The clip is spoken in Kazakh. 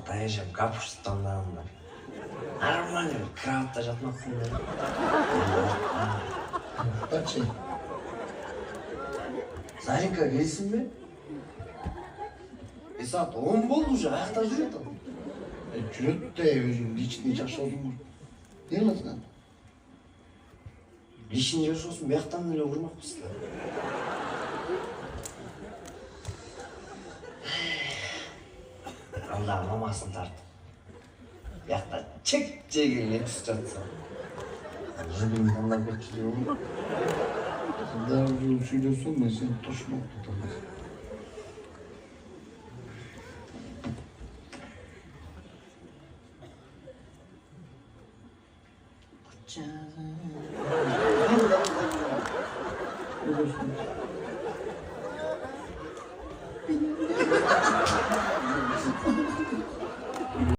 таяжап капуштандарында. Нормально кроватта жатмақпын да. Ұйықтатшы. Заринка келсін бе? Саат 10 болды уже, аяқта жүреді. Жүреді де өзің личный жашаудың. Не қыласың? Личный жашасын бұяқтан еле ұрмақпыз да. Алдағы мамасын тартып. Бұяқта чек-чегел етіс жатса. Жігін таңдап кетші де olur. Daha uzun söylüyorsun ben seni taşımak tutamaz. Ne diyorsun?